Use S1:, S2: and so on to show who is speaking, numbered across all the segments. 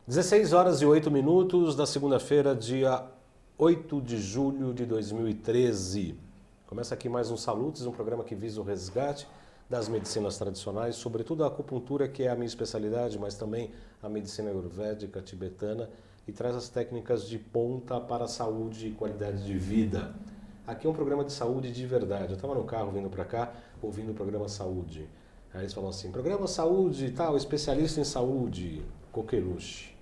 S1: 16 horas e 8 minutos da segunda-feira, dia 8 de julho de 2013. Começa aqui mais um Saludes, um programa que visa o resgate das medicinas tradicionais, sobretudo a acupuntura, que é a minha especialidade, mas também a medicina ayurvédica tibetana, e traz as técnicas de ponta para a saúde e qualidade de vida. Aqui é um programa de saúde de verdade. Eu estava no carro vindo para cá, ouvindo o programa Saúde. Aí eles falam assim, programa Saúde e tal, especialista em saúde, coqueluche.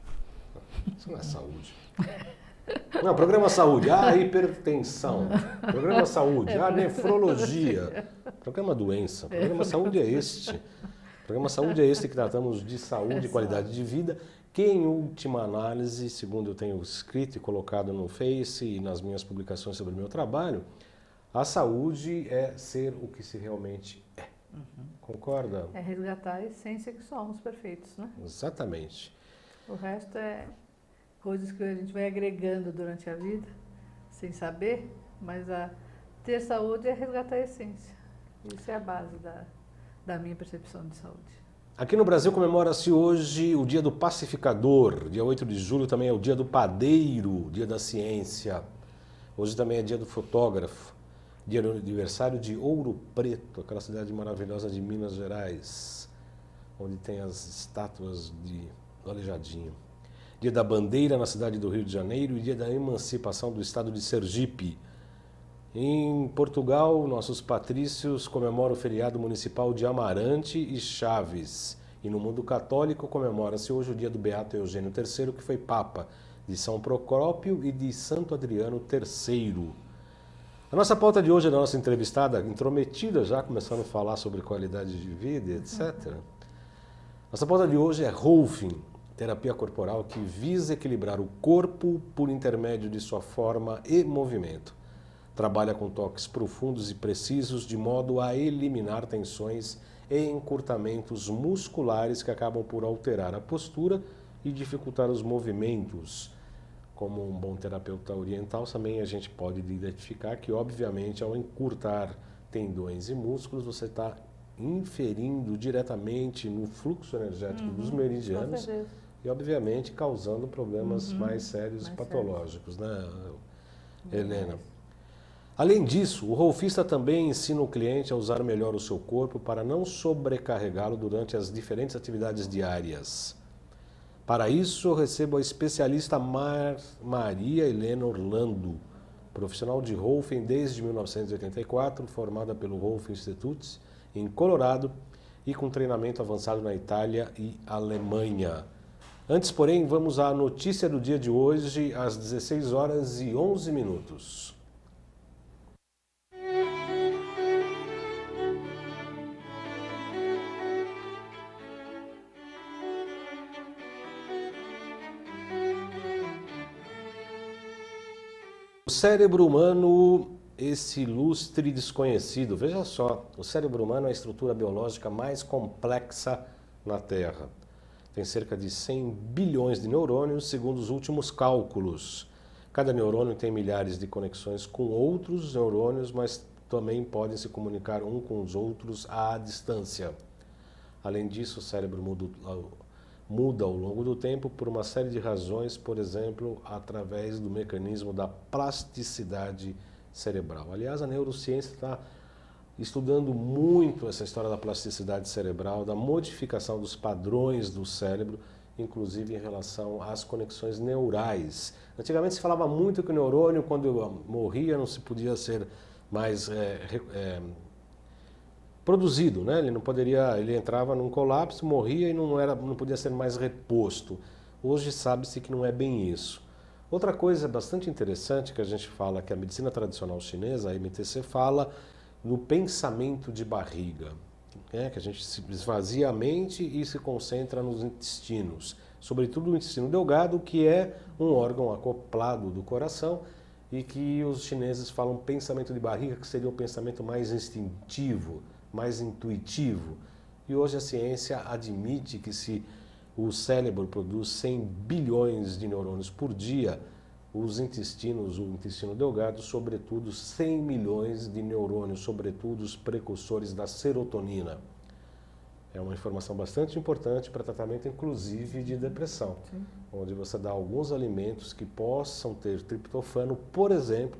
S1: Isso não é saúde. Não, programa Saúde, hipertensão. Programa Saúde, nefrologia. Programa Doença. Programa Saúde é este. Programa Saúde é este que tratamos de saúde e qualidade de vida, que em última análise, segundo eu tenho escrito e colocado no Face e nas minhas publicações sobre o meu trabalho, a saúde é ser o que se realmente é. Concorda?
S2: É resgatar a essência que somos perfeitos, né?
S1: Exatamente.
S2: O resto é coisas que a gente vai agregando durante a vida, sem saber, mas ter saúde é resgatar a essência. Isso é a base da minha percepção de saúde.
S1: Aqui no Brasil comemora-se hoje o Dia do Pacificador. Dia 8 de julho também é o Dia do Padeiro, Dia da Ciência. Hoje também é Dia do Fotógrafo. Dia do aniversário de Ouro Preto, aquela cidade maravilhosa de Minas Gerais, onde tem as estátuas do Aleijadinho. Dia da Bandeira na cidade do Rio de Janeiro e Dia da Emancipação do estado de Sergipe. Em Portugal, nossos patrícios comemoram o feriado municipal de Amarante e Chaves. E no mundo católico comemora-se hoje o dia do Beato Eugênio III, que foi Papa, de São Procópio e de Santo Adriano III. A nossa pauta de hoje é da nossa entrevistada, intrometida já, começando a falar sobre qualidade de vida, etc. Nossa pauta de hoje é Rolfing, terapia corporal que visa equilibrar o corpo por intermédio de sua forma e movimento. Trabalha com toques profundos e precisos de modo a eliminar tensões e encurtamentos musculares que acabam por alterar a postura e dificultar os movimentos. Como um bom terapeuta oriental, também a gente pode identificar que, obviamente, ao encurtar tendões e músculos, você está inferindo diretamente no fluxo energético dos meridianos e, obviamente, causando problemas mais sérios e patológicos, né, Helena? Além disso, o rolfista também ensina o cliente a usar melhor o seu corpo para não sobrecarregá-lo durante as diferentes atividades diárias. Para isso, eu recebo a especialista Maria Helena Orlando, profissional de Rolfing desde 1984, formada pelo Rolfing Institute em Colorado e com treinamento avançado na Itália e Alemanha. Antes, porém, vamos à notícia do dia de hoje, às 16 horas e 11 minutos. O cérebro humano, esse ilustre desconhecido, veja só, o cérebro humano é a estrutura biológica mais complexa na Terra. Tem cerca de 100 bilhões de neurônios, segundo os últimos cálculos. Cada neurônio tem milhares de conexões com outros neurônios, mas também podem se comunicar um com os outros à distância. Além disso, o cérebro muda ao longo do tempo por uma série de razões, por exemplo, através do mecanismo da plasticidade cerebral. Aliás, a neurociência está estudando muito essa história da plasticidade cerebral, da modificação dos padrões do cérebro, inclusive em relação às conexões neurais. Antigamente se falava muito que o neurônio, quando morria, não se podia ser mais produzido, né? Ele não poderia, ele entrava num colapso, morria e não podia ser mais reposto. Hoje sabe-se que não é bem isso. Outra coisa bastante interessante que a gente fala, que a medicina tradicional chinesa, a MTC, fala no pensamento de barriga, né? Que a gente se esvazia a mente e se concentra nos intestinos, sobretudo o intestino delgado, que é um órgão acoplado do coração e que os chineses falam pensamento de barriga, que seria o pensamento mais instintivo, mais intuitivo. E hoje a ciência admite que se o cérebro produz 100 bilhões de neurônios por dia, os intestinos, o intestino delgado, sobretudo 100 milhões de neurônios, sobretudo os precursores da serotonina. É uma informação bastante importante para tratamento, inclusive, de depressão,
S2: Sim.
S1: onde você dá alguns alimentos que possam ter triptofano, por exemplo,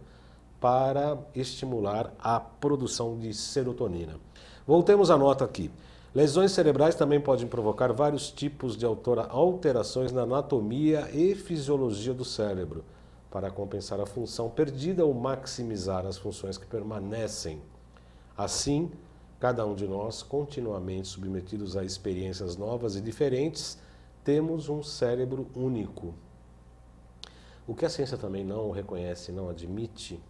S1: para estimular a produção de serotonina. Voltemos à nota aqui. Lesões cerebrais também podem provocar vários tipos de alterações na anatomia e fisiologia do cérebro, para compensar a função perdida ou maximizar as funções que permanecem. Assim, cada um de nós, continuamente submetidos a experiências novas e diferentes, temos um cérebro único. O que a ciência também não reconhece, não admite,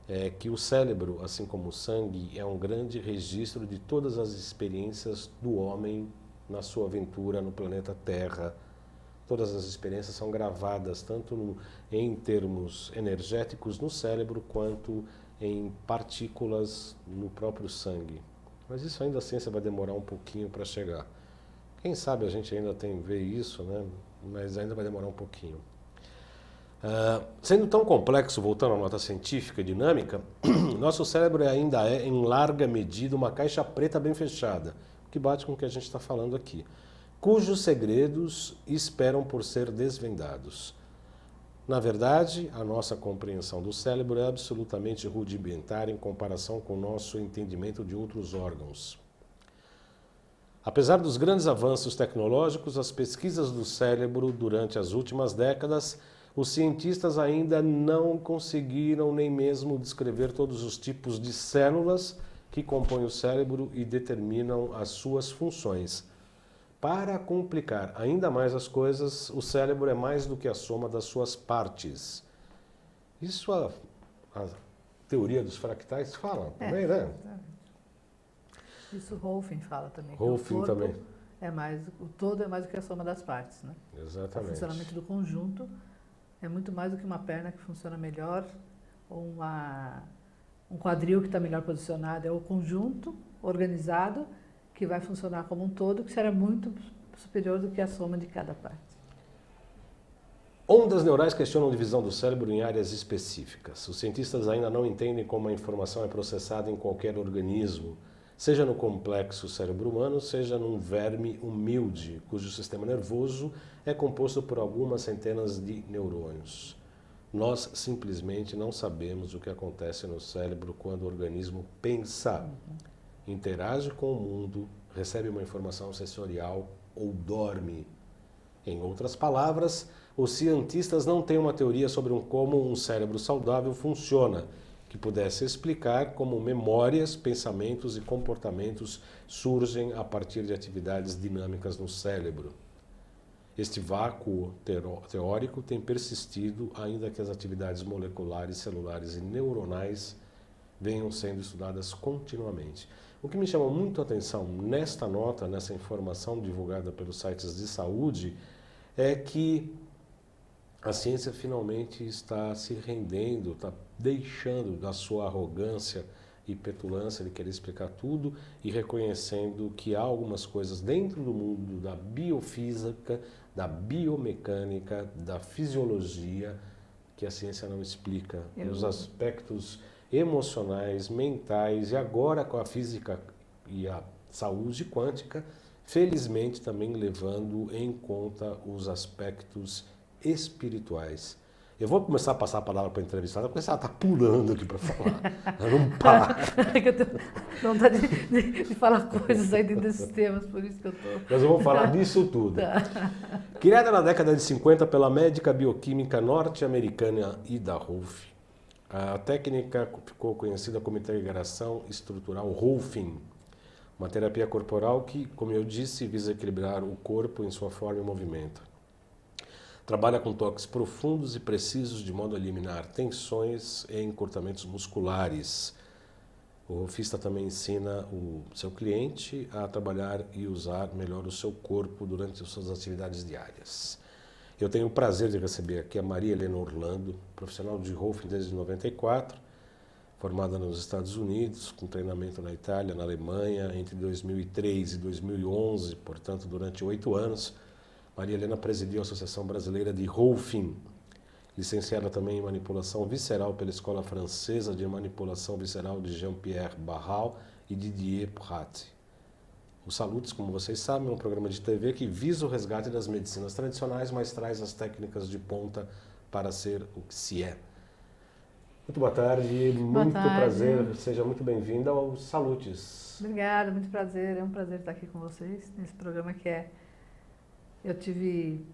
S1: é que o cérebro, assim como o sangue, é um grande registro de todas as experiências do homem na sua aventura no planeta Terra. Todas as experiências são gravadas tanto em termos energéticos no cérebro quanto em partículas no próprio sangue. Mas isso ainda a ciência vai demorar um pouquinho para chegar. Quem sabe a gente ainda vê isso, né? Mas ainda vai demorar um pouquinho. Sendo tão complexo, voltando à nota científica e dinâmica, nosso cérebro ainda é, em larga medida, uma caixa preta bem fechada, que bate com o que a gente está falando aqui, cujos segredos esperam por ser desvendados. Na verdade, a nossa compreensão do cérebro é absolutamente rudimentar em comparação com o nosso entendimento de outros órgãos. Apesar dos grandes avanços tecnológicos, as pesquisas do cérebro durante as últimas décadas, os cientistas ainda não conseguiram nem mesmo descrever todos os tipos de células que compõem o cérebro e determinam as suas funções. Para complicar ainda mais as coisas, o cérebro é mais do que a soma das suas partes. Isso a teoria dos fractais fala também, né?
S2: Isso Rolfing fala também.
S1: Rolfing também.
S2: O todo é mais do que a soma das partes, né?
S1: Exatamente.
S2: O funcionamento do conjunto é muito mais do que uma perna que funciona melhor ou um quadril que está melhor posicionado. É o conjunto organizado que vai funcionar como um todo, que será muito superior do que a soma de cada parte.
S1: Ondas neurais questionam a divisão do cérebro em áreas específicas. Os cientistas ainda não entendem como a informação é processada em qualquer organismo, seja no complexo cérebro humano, seja num verme humilde, cujo sistema nervoso é composto por algumas centenas de neurônios. Nós simplesmente não sabemos o que acontece no cérebro quando o organismo pensa, interage com o mundo, recebe uma informação sensorial ou dorme. Em outras palavras, os cientistas não têm uma teoria sobre como um cérebro saudável funciona, que pudesse explicar como memórias, pensamentos e comportamentos surgem a partir de atividades dinâmicas no cérebro. Este vácuo teórico tem persistido, ainda que as atividades moleculares, celulares e neuronais venham sendo estudadas continuamente. O que me chama muito a atenção nesta nota, nessa informação divulgada pelos sites de saúde, é que a ciência finalmente está se rendendo, está deixando da sua arrogância e petulância de querer explicar tudo e reconhecendo que há algumas coisas dentro do mundo da biofísica, da biomecânica, da fisiologia, que a ciência não explica. Os aspectos emocionais, mentais e agora com a física e a saúde quântica, felizmente também levando em conta os aspectos espirituais. Eu vou começar a passar a palavra para a entrevistada, porque ela está pulando aqui para falar. Ela não para.
S2: Eu tenho vontade de falar coisas aí dentro desses temas, por isso que eu estou...
S1: Mas eu vou falar disso tudo.
S2: Tá.
S1: Criada na década de 50 pela médica bioquímica norte-americana Ida Rolf, a técnica ficou conhecida como integração estrutural Rolfing, uma terapia corporal que, como eu disse, visa equilibrar o corpo em sua forma e movimento. Trabalha com toques profundos e precisos de modo a eliminar tensões e encurtamentos musculares. O rolfista também ensina o seu cliente a trabalhar e usar melhor o seu corpo durante as suas atividades diárias. Eu tenho o prazer de receber aqui a Maria Helena Orlando, profissional de Rolfing desde 94, formada nos Estados Unidos, com treinamento na Itália, na Alemanha, entre 2003 e 2011, portanto, durante 8 anos. Maria Helena presidiu a Associação Brasileira de Rolfing, licenciada também em manipulação visceral pela Escola Francesa de Manipulação Visceral de Jean-Pierre Barral e Didier Prat. O Salutes, como vocês sabem, é um programa de TV que visa o resgate das medicinas tradicionais, mas traz as técnicas de ponta para ser o que se é. Muito boa tarde, muito prazer, seja muito bem-vinda ao Salutes.
S2: Obrigada, muito prazer, é um prazer estar aqui com vocês nesse programa eu tive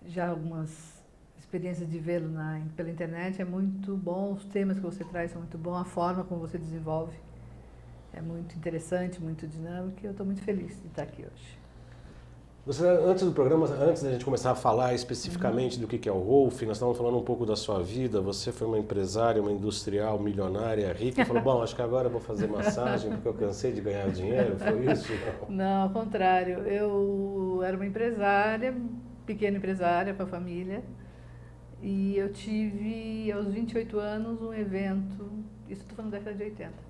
S2: já algumas experiências de vê-lo pela internet, é muito bom, os temas que você traz são muito bons, a forma como você desenvolve é muito interessante, muito dinâmica e eu estou muito feliz de estar aqui hoje.
S1: Você, antes do programa, antes da gente começar a falar especificamente do que é o Rolf, nós estávamos falando um pouco da sua vida. Você foi uma empresária, uma industrial, milionária, rica, e falou, bom, acho que agora eu vou fazer massagem porque eu cansei de ganhar dinheiro, foi isso?
S2: Não, ao contrário, eu era uma empresária, pequena empresária para a família, e eu tive, aos 28 anos, um evento, isso estou falando da década de 80,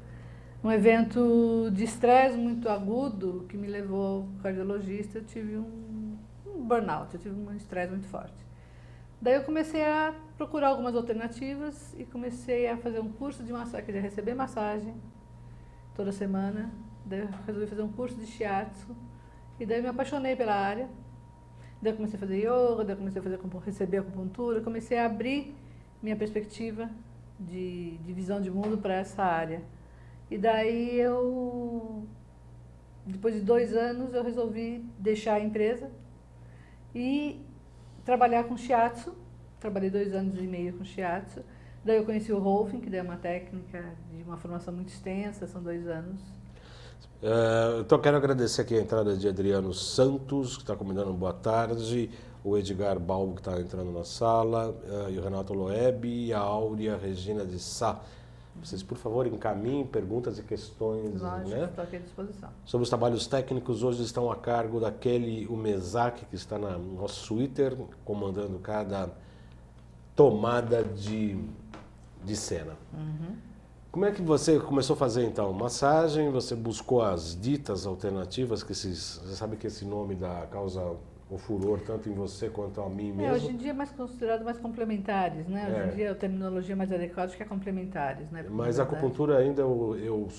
S2: um evento de estresse muito agudo que me levou ao cardiologista. Eu tive um burnout, eu tive um estresse muito forte. Daí eu comecei a procurar algumas alternativas e comecei a fazer um curso de massagem, queria receber massagem toda semana. Daí eu resolvi fazer um curso de shiatsu e daí eu me apaixonei pela área. Daí eu comecei a fazer yoga, daí eu comecei a receber acupuntura, comecei a abrir minha perspectiva de visão de mundo para essa área. E daí depois de 2 anos, eu resolvi deixar a empresa e trabalhar com shiatsu. Trabalhei 2 anos e meio com shiatsu. Daí eu conheci o Rolfing, que é uma técnica de uma formação muito extensa, são 2 anos.
S1: Então quero agradecer aqui a entrada de Adriano Santos, que está comentando boa tarde, o Edgar Balbo, que está entrando na sala, e o Renato Loeb e a Áurea Regina de Sá. Vocês, por favor, encaminhem perguntas e questões.
S2: Lógico,
S1: né?
S2: estou aqui à disposição.
S1: Sobre os trabalhos técnicos, hoje estão a cargo da Kelly Umezaki, que está no nosso Twitter, comandando cada tomada de cena.
S2: Uhum.
S1: Como é que você começou a fazer, então? Massagem, você buscou as ditas alternativas, você sabe que esse nome causa o furor tanto em você quanto a mim mesmo?
S2: Hoje em dia é mais considerado mais complementares, né? Hoje em dia a terminologia mais adequada acho que é complementares, né?
S1: Mas a acupuntura ainda, eu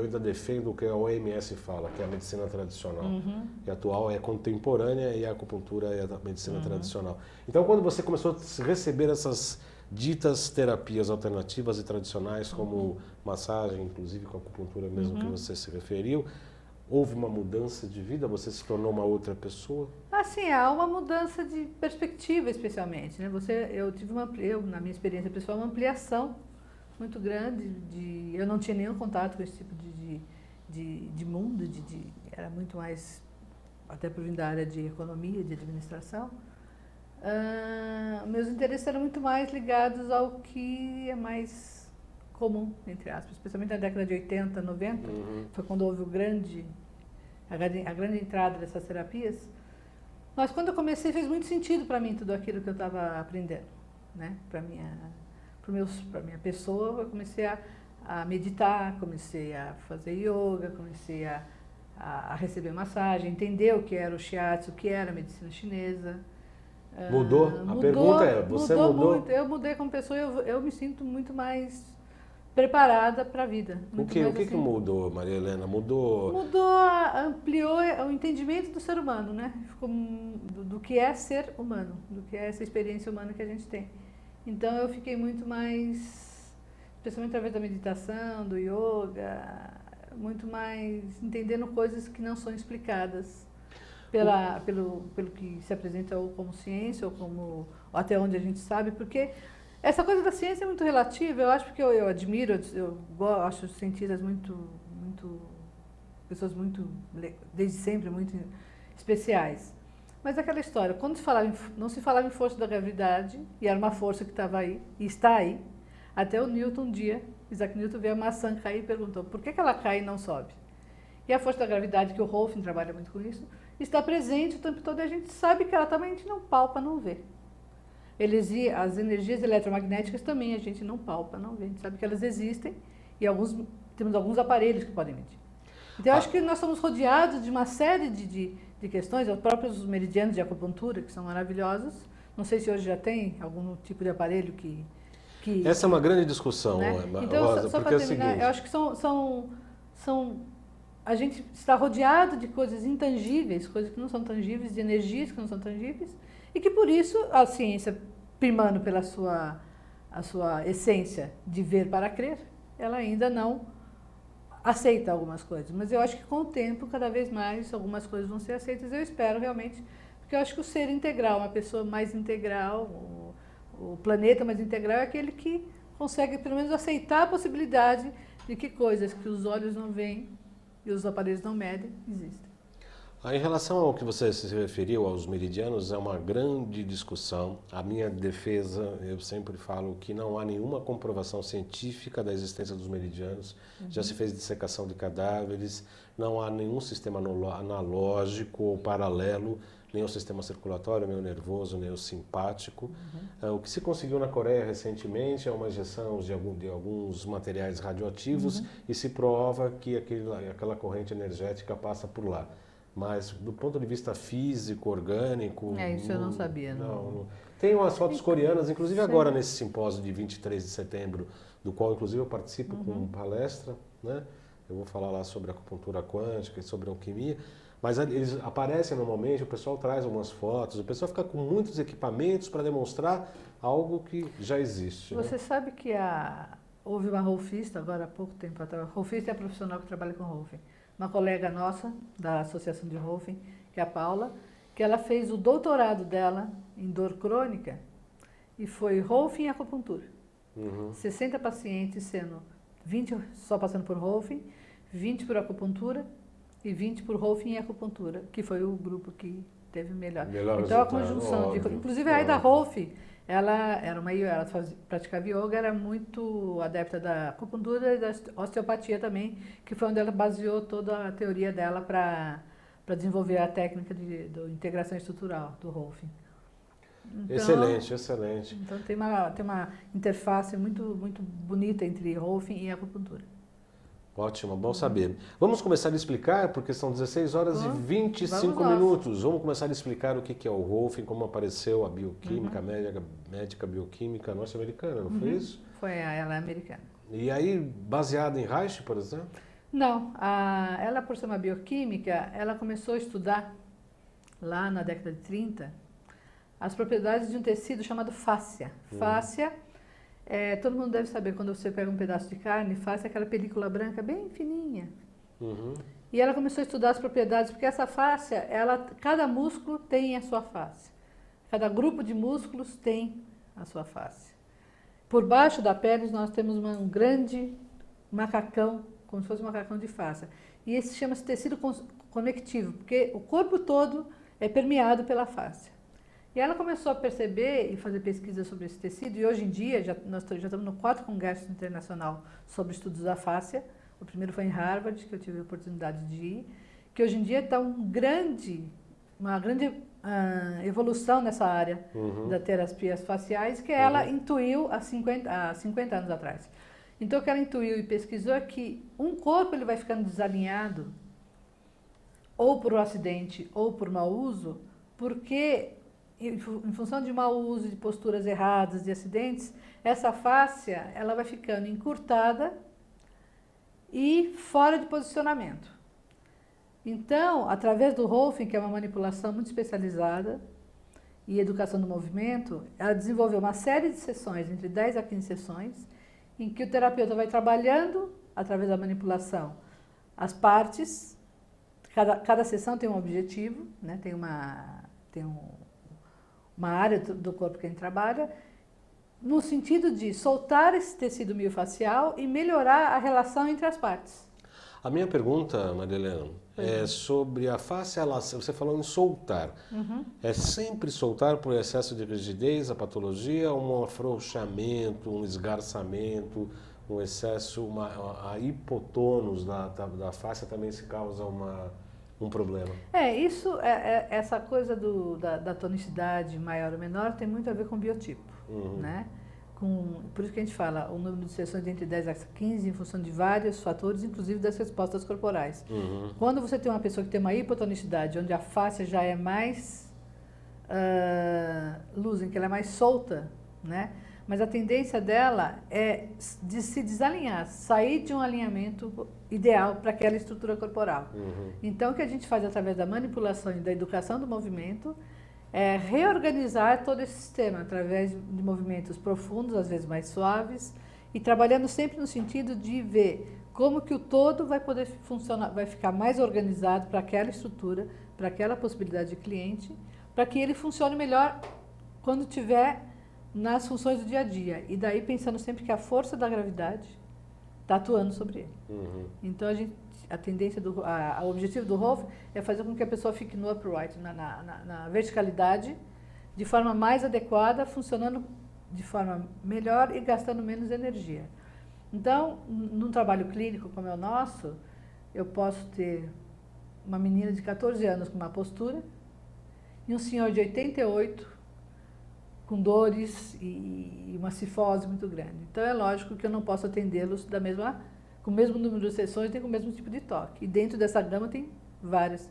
S1: ainda defendo o que a OMS fala, que é a medicina tradicional.
S2: Uhum.
S1: Que a atual é contemporânea e a acupuntura é a medicina tradicional. Então, quando você começou a receber essas ditas terapias alternativas e tradicionais, como massagem, inclusive com a acupuntura mesmo que você se referiu, houve uma mudança de vida? Você se tornou uma outra pessoa?
S2: Sim, há uma mudança de perspectiva, especialmente, né? Eu tive na minha experiência pessoal, uma ampliação muito grande. Eu não tinha nenhum contato com esse tipo de mundo, era muito mais, até por vir da área de economia, de administração. Meus interesses eram muito mais ligados ao que é mais comum, entre aspas, especialmente na década de 80, 90, foi quando houve a grande entrada dessas terapias. Mas quando eu comecei, fez muito sentido para mim tudo aquilo que eu estava aprendendo, né? Para minha pessoa, eu comecei a meditar, comecei a fazer yoga, comecei a receber massagem, entender o que era o shiatsu, o que era a medicina chinesa.
S1: Mudou? A pergunta é, você mudou?
S2: Muito. Eu mudei como pessoa, eu me sinto muito mais preparada para a vida.
S1: O que mudou, Maria Helena? Mudou,
S2: ampliou o entendimento do ser humano, né? Ficou do que é ser humano, do que é essa experiência humana que a gente tem. Então eu fiquei muito mais, especialmente através da meditação, do yoga, muito mais entendendo coisas que não são explicadas pelo que se apresenta ou como ciência ou até onde a gente sabe, porque essa coisa da ciência é muito relativa. Eu acho que eu admiro, eu acho cientistas pessoas desde sempre muito especiais. Mas aquela história, quando não se falava em força da gravidade, e era uma força que estava aí, e está aí, até o Newton um dia, Isaac Newton, vê a maçã cair e perguntou, por que ela cai e não sobe? E a força da gravidade, que o Rolfing trabalha muito com isso, está presente o tempo todo e a gente sabe que ela também a gente não palpa, não vê. As energias eletromagnéticas também a gente não palpa, não vê. A gente sabe que elas existem e temos alguns aparelhos que podem medir. Então, eu acho que nós somos rodeados de uma série de questões, os próprios meridianos de acupuntura, que são maravilhosos. Não sei se hoje já tem algum tipo de aparelho que
S1: Essa é uma grande discussão,
S2: né?
S1: Rosa,
S2: Então, só
S1: porque é
S2: para terminar,
S1: o seguinte...
S2: eu acho que são a gente está rodeado de coisas intangíveis, coisas que não são tangíveis, de energias que não são tangíveis, e que por isso a ciência, primando pela a sua essência de ver para crer, ela ainda não aceita algumas coisas. Mas eu acho que com o tempo, cada vez mais, algumas coisas vão ser aceitas. Eu espero realmente, porque eu acho que o ser integral, uma pessoa mais integral, o planeta mais integral é aquele que consegue pelo menos aceitar a possibilidade de que coisas que os olhos não veem e os aparelhos não medem, existem.
S1: Em relação ao que você se referiu aos meridianos, é uma grande discussão. A minha defesa, eu sempre falo que não há nenhuma comprovação científica da existência dos meridianos. Já se fez dissecação de cadáveres, não há nenhum sistema analógico ou paralelo, nem o sistema circulatório, nem o nervoso, nem o simpático. O que se conseguiu na Coreia recentemente é uma injeção de alguns materiais radioativos e se prova que aquela corrente energética passa por lá. Mas do ponto de vista físico, orgânico...
S2: Isso eu não sabia.
S1: Não. Tem umas fotos coreanas, inclusive agora nesse simpósio de 23 de setembro, do qual inclusive eu participo com palestra, né? Eu vou falar lá sobre acupuntura quântica e sobre alquimia, mas eles aparecem normalmente, o pessoal traz algumas fotos, o pessoal fica com muitos equipamentos para demonstrar algo que já existe.
S2: Você sabe que houve uma rolfista, agora há pouco tempo atrás, rolfista é a profissional que trabalha com rolfing. Uma colega nossa, da Associação de Rolfing, que é a Paula, que ela fez o doutorado dela em dor crônica e foi Rolfing e acupuntura. 60 pacientes, sendo 20 só passando por Rolfing, 20 por acupuntura e 20 por Rolfing e acupuntura, que foi o grupo que teve melhor. Então a conjunção de... Inclusive a Aida Rolf, ela praticava yoga, era muito adepta da acupuntura e da osteopatia também, que foi onde ela baseou toda a teoria dela para desenvolver a técnica de integração estrutural do Rolfing. Então,
S1: excelente.
S2: Então tem uma interface muito bonita entre Rolfing e acupuntura.
S1: Ótimo, bom saber. Vamos começar a explicar, porque são 16 horas e 25 minutos. Vamos começar a explicar o que é o Rolfing, como apareceu a bioquímica, médica bioquímica norte-americana, não foi isso?
S2: Ela é americana.
S1: E aí, baseada em Reich, por exemplo?
S2: Não, ela por ser uma bioquímica, ela começou a estudar, lá na década de 30, as propriedades de um tecido chamado fáscia. Fáscia... todo mundo deve saber, quando você pega um pedaço de carne, fáscia é aquela película branca bem fininha. E ela começou a estudar as propriedades, porque essa fáscia, cada músculo tem a sua fáscia. Cada grupo de músculos tem a sua fáscia. Por baixo da pele nós temos um grande macacão, como se fosse um macacão de fáscia. E esse chama-se tecido conectivo, porque o corpo todo é permeado pela fáscia. E ela começou a perceber e fazer pesquisa sobre esse tecido, e hoje em dia, nós já estamos no 4º Congresso Internacional sobre Estudos da Fáscia. O primeiro foi em Harvard, que eu tive a oportunidade de ir, que hoje em dia está uma grande evolução nessa área das terapias faciais, que ela intuiu há 50 anos atrás. Então, o que ela intuiu e pesquisou é que um corpo ele vai ficando desalinhado, ou por um acidente, ou por mau uso, porque... em função de mau uso, de posturas erradas, de acidentes, essa fáscia ela vai ficando encurtada e fora de posicionamento. Então, através do Rolfing, que é uma manipulação muito especializada, e educação do movimento, ela desenvolveu uma série de sessões, entre 10 a 15 sessões, em que o terapeuta vai trabalhando, através da manipulação, as partes, cada sessão tem um objetivo, né? tem uma área do corpo que a gente trabalha, no sentido de soltar esse tecido miofacial e melhorar a relação entre as partes.
S1: A minha pergunta, Maria Helena, é sobre a face, você falou em soltar. É sempre soltar por excesso de rigidez, a patologia, um afrouxamento, um esgarçamento, um excesso, a hipotônus da face também se causa um problema.
S2: Essa coisa da tonicidade maior ou menor tem muito a ver com biotipo, né? Por isso que a gente fala o número de sessões entre 10 a 15 em função de vários fatores, inclusive das respostas corporais. Quando você tem uma pessoa que tem uma hipotonicidade, onde a face já é mais loose, em que ela é mais solta, né? mas a tendência dela é de se desalinhar, sair de um alinhamento ideal para aquela estrutura corporal. Então, o que a gente faz através da manipulação e da educação do movimento é reorganizar todo esse sistema através de movimentos profundos, às vezes mais suaves, e trabalhando sempre no sentido de ver como que o todo vai poder funcionar, vai ficar mais organizado para aquela estrutura, para aquela possibilidade de cliente, para que ele funcione melhor quando tiver nas funções do dia a dia. E daí pensando sempre que a força da gravidade está atuando sobre ele. Então a tendência o objetivo do Rolf é fazer com que a pessoa fique no upright, na verticalidade, de forma mais adequada, funcionando de forma melhor e gastando menos energia. Então, num trabalho clínico como é o nosso, eu posso ter uma menina de 14 anos com uma postura e um senhor de 88 com dores e uma cifose muito grande. Então, é lógico que eu não posso atendê-los com o mesmo número de sessões nem com o mesmo tipo de toque. E dentro dessa gama tem várias.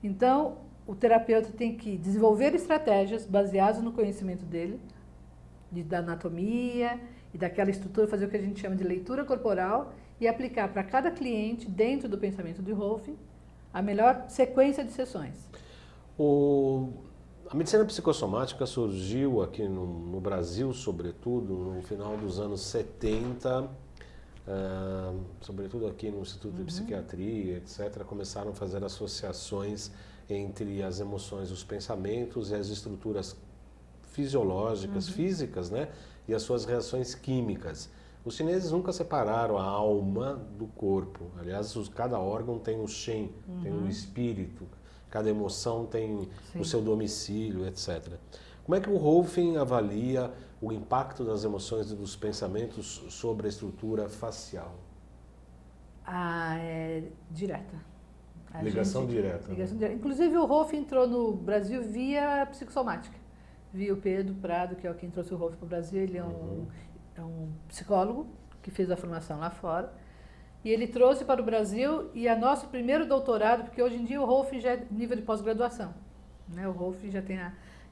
S2: Então, o terapeuta tem que desenvolver estratégias baseadas no conhecimento dele, da anatomia e daquela estrutura, fazer o que a gente chama de leitura corporal e aplicar para cada cliente, dentro do pensamento de Rolf, a melhor sequência de sessões.
S1: A medicina psicossomática surgiu aqui no Brasil, sobretudo, no final dos anos 70, sobretudo aqui no Instituto de Psiquiatria, etc., começaram a fazer associações entre as emoções, os pensamentos e as estruturas fisiológicas, físicas, né? E as suas reações químicas. Os chineses nunca separaram a alma do corpo. Aliás, cada órgão tem o Shen, tem o espírito. Cada emoção tem o seu domicílio, etc. Como é que o Rolfing avalia o impacto das emoções e dos pensamentos sobre a estrutura facial?
S2: É direta.
S1: Ligação direta.
S2: Ligação direta. Inclusive, o Rolfing entrou no Brasil via psicossomática. Via o Pedro Prado, que é quem trouxe o Rolf para o Brasil. Ele é um psicólogo que fez a formação lá fora. E ele trouxe para o Brasil e é nosso primeiro doutorado, porque hoje em dia o Rolf já é nível de pós-graduação. Né? O Rolf já tem,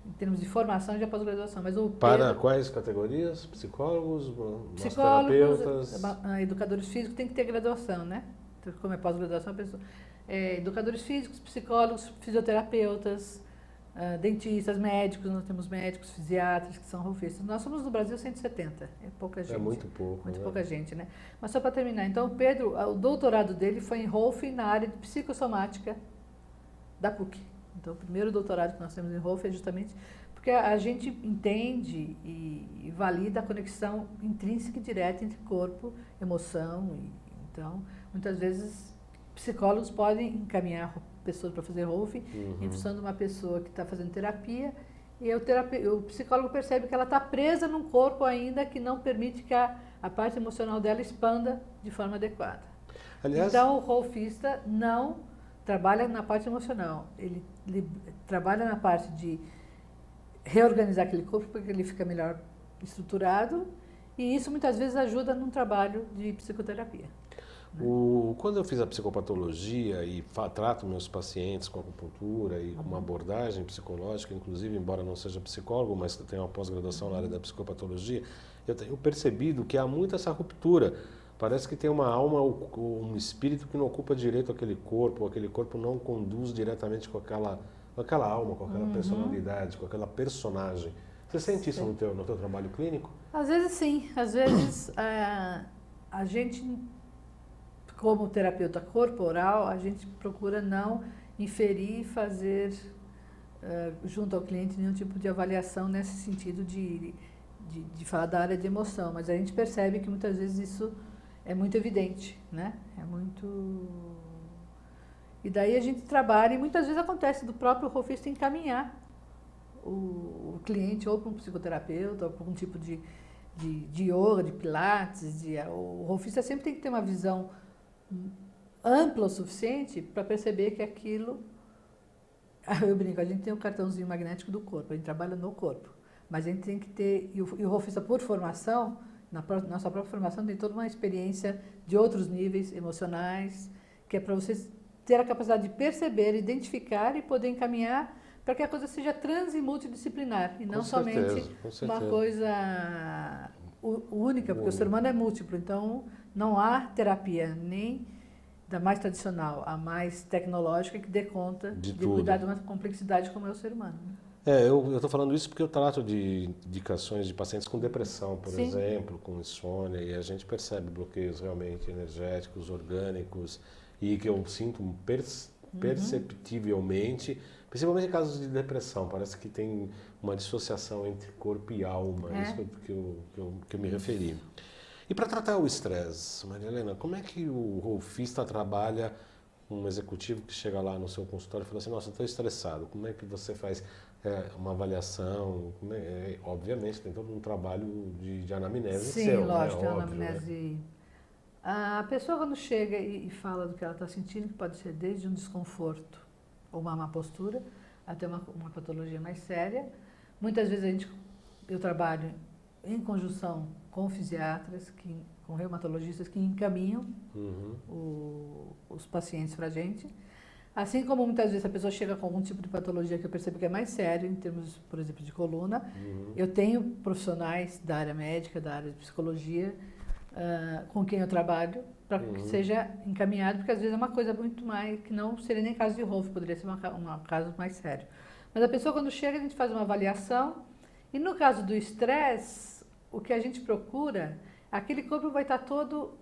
S2: em termos de formação, já é pós-graduação. Mas o
S1: para
S2: Pedro,
S1: quais categorias? Psicólogos,
S2: psicólogos,
S1: terapeutas?
S2: Educadores físicos, tem que ter graduação, né? Então, como é pós-graduação, a pessoa... educadores físicos, psicólogos, fisioterapeutas, dentistas, médicos, nós temos médicos, fisiatras que são rolfistas. Nós somos no Brasil 170, é pouca gente.
S1: É muito pouco.
S2: Muito pouca gente, né? Mas só para terminar, então o Pedro, o doutorado dele foi em Rolfing na área de psicossomática da PUC. Então o primeiro doutorado que nós temos em Rolfing é justamente porque a gente entende e valida a conexão intrínseca e direta entre corpo, emoção. Então, muitas vezes, psicólogos podem encaminhar pessoas para fazer Rolfing em função de uma pessoa que está fazendo terapia e o psicólogo percebe que ela está presa num corpo ainda que não permite que a parte emocional dela expanda de forma adequada. Aliás, então, o rolfista não trabalha na parte emocional, ele trabalha na parte de reorganizar aquele corpo para que ele fique melhor estruturado e isso muitas vezes ajuda num trabalho de psicoterapia.
S1: Quando eu fiz a psicopatologia e trato meus pacientes com acupuntura e com uma abordagem psicológica, inclusive, embora não seja psicólogo, mas tenho uma pós-graduação na área da psicopatologia, eu tenho percebido que há muito essa ruptura. Parece que tem uma alma, um espírito que não ocupa direito aquele corpo não conduz diretamente com aquela alma, com aquela personalidade, com aquela personagem. Você sente isso no teu trabalho clínico?
S2: Às vezes sim, às vezes a gente... Como terapeuta corporal, a gente procura não inferir e fazer junto ao cliente nenhum tipo de avaliação nesse sentido de falar da área de emoção, mas a gente percebe que muitas vezes isso é muito evidente, né? E daí a gente trabalha e muitas vezes acontece do próprio rolfista encaminhar o cliente ou para um psicoterapeuta ou para um tipo de yoga, de pilates. O rolfista sempre tem que ter uma visão ampla o suficiente para perceber que aquilo... Eu brinco, a gente tem um cartãozinho magnético do corpo, a gente trabalha no corpo, mas a gente tem que ter... E o rolfista, por formação, nossa própria formação, tem toda uma experiência de outros níveis emocionais, que é para vocês ter a capacidade de perceber, identificar e poder encaminhar para que a coisa seja trans e multidisciplinar, e não somente uma coisa única, porque o ser humano é múltiplo, então não há terapia nem da mais tradicional, a mais tecnológica, que dê conta de cuidar de uma complexidade como é o ser humano.
S1: Eu estou falando isso porque eu trato de indicações de pacientes com depressão, por exemplo, com insônia, e a gente percebe bloqueios realmente energéticos, orgânicos, e que eu sinto perceptivelmente, principalmente em casos de depressão, parece que tem uma dissociação entre corpo e alma, isso que eu me referi. E para tratar o estresse, Maria Helena, como é que o rolfista trabalha um executivo que chega lá no seu consultório e fala assim, nossa, estou estressado, como é que você faz uma avaliação? Obviamente tem todo um trabalho de anamnese
S2: seu. Sim, lógico, tem uma anamnese. A pessoa quando chega e fala do que ela está sentindo, que pode ser desde um desconforto ou uma má postura, até uma patologia mais séria. Muitas vezes eu trabalho em conjunção com fisiatras, com reumatologistas que encaminham os pacientes para a gente. Assim como muitas vezes a pessoa chega com algum tipo de patologia que eu percebo que é mais sério, em termos, por exemplo, de coluna, eu tenho profissionais da área médica, da área de psicologia, com quem eu trabalho, para que seja encaminhado, porque às vezes é uma coisa muito mais, que não seria nem caso de Rolf, poderia ser um caso mais sério. Mas a pessoa quando chega, a gente faz uma avaliação, e no caso do estresse, o que a gente procura, aquele corpo vai estar todo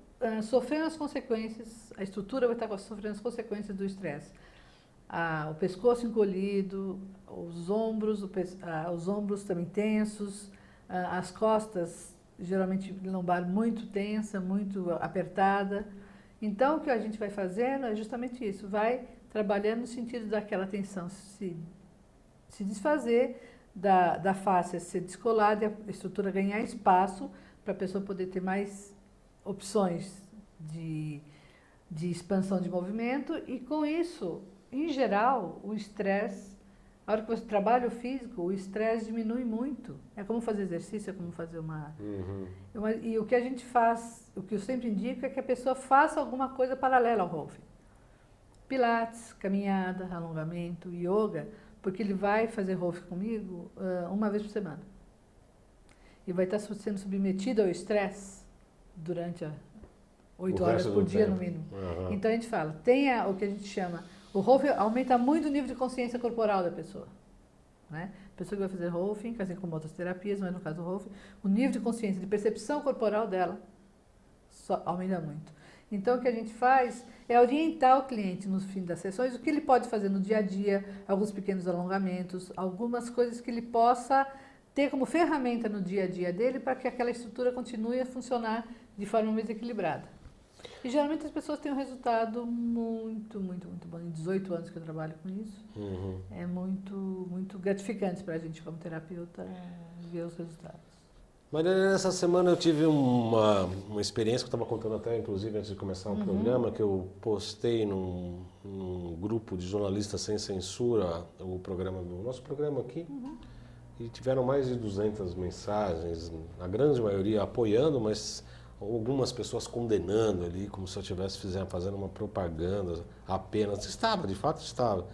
S2: sofrendo as consequências, a estrutura vai estar sofrendo as consequências do estresse. O pescoço encolhido, os ombros também tensos, as costas, geralmente lombar muito tensa, muito apertada. Então, o que a gente vai fazendo é justamente isso, vai trabalhando no sentido daquela tensão se desfazer, da face ser descolada e a estrutura ganhar espaço para a pessoa poder ter mais opções de expansão de movimento, e com isso, em geral, o estresse, a hora que você trabalha o físico, o estresse diminui muito. É como fazer exercício, é como fazer e o que a gente faz, o que eu sempre indico é que a pessoa faça alguma coisa paralela ao Rolf. Pilates, caminhada, alongamento, yoga, porque ele vai fazer Rolf comigo uma vez por semana. E vai estar sendo submetido ao estresse durante 8 horas por dia, no mínimo. Então a gente fala, tenha o que a gente chama, o Rolf aumenta muito o nível de consciência corporal da pessoa. Né? A pessoa que vai fazer Rolf, assim como outras terapias, mas no caso do Rolf, o nível de consciência, de percepção corporal dela aumenta muito. Então o que a gente faz é orientar o cliente no fim das sessões, o que ele pode fazer no dia a dia, alguns pequenos alongamentos, algumas coisas que ele possa ter como ferramenta no dia a dia dele para que aquela estrutura continue a funcionar de forma mais equilibrada. E geralmente as pessoas têm um resultado muito, muito, muito bom. Em 18 anos que eu trabalho com isso, é muito, muito gratificante para a gente como terapeuta ver os resultados.
S1: Maria, nessa semana eu tive uma experiência que eu estava contando até, inclusive, antes de começar o programa, que eu postei num grupo de jornalistas sem censura, o nosso programa aqui, e tiveram mais de 200 mensagens, a grande maioria apoiando, mas algumas pessoas condenando ali, como se eu estivesse fazendo uma propaganda apenas. Estava, de fato estava.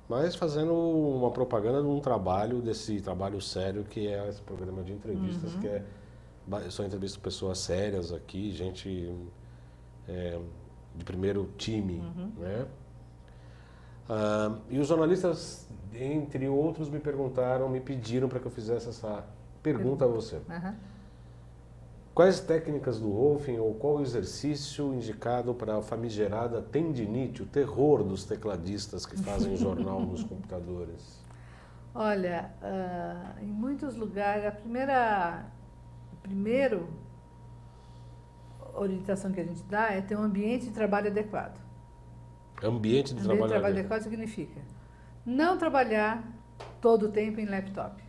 S1: Mas fazendo uma propaganda de um trabalho, desse trabalho sério que é esse programa de entrevistas, que eu só entrevisto pessoas sérias aqui, gente de primeiro time, né? E os jornalistas, entre outros, me pediram para que eu fizesse essa pergunta a você. Quais técnicas do Rolfing ou qual exercício indicado para a famigerada tendinite, o terror dos tecladistas que fazem jornal nos computadores?
S2: Olha, em muitos lugares, a primeira orientação que a gente dá é ter um ambiente de trabalho adequado.
S1: Ambiente de trabalho
S2: adequado significa não trabalhar todo o tempo em laptop.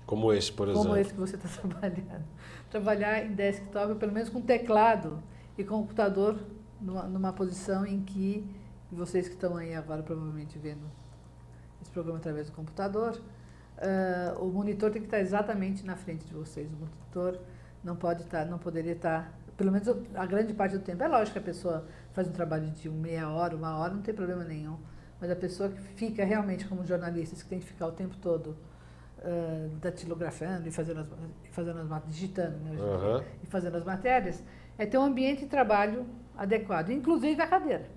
S1: Como esse, por exemplo.
S2: Como esse que você está trabalhando. Trabalhar em desktop, pelo menos com teclado e computador, numa posição em que vocês que estão aí agora provavelmente vendo esse programa através do computador, o monitor tem que estar exatamente na frente de vocês. O monitor não poderia estar, pelo menos a grande parte do tempo. É lógico que a pessoa faz um trabalho de meia hora, 1 hora, não tem problema nenhum. Mas a pessoa que fica realmente como jornalistas, que tem que ficar o tempo todo datilografando e fazendo digitando, né, e fazendo as matérias, é ter um ambiente de trabalho adequado, inclusive a cadeira.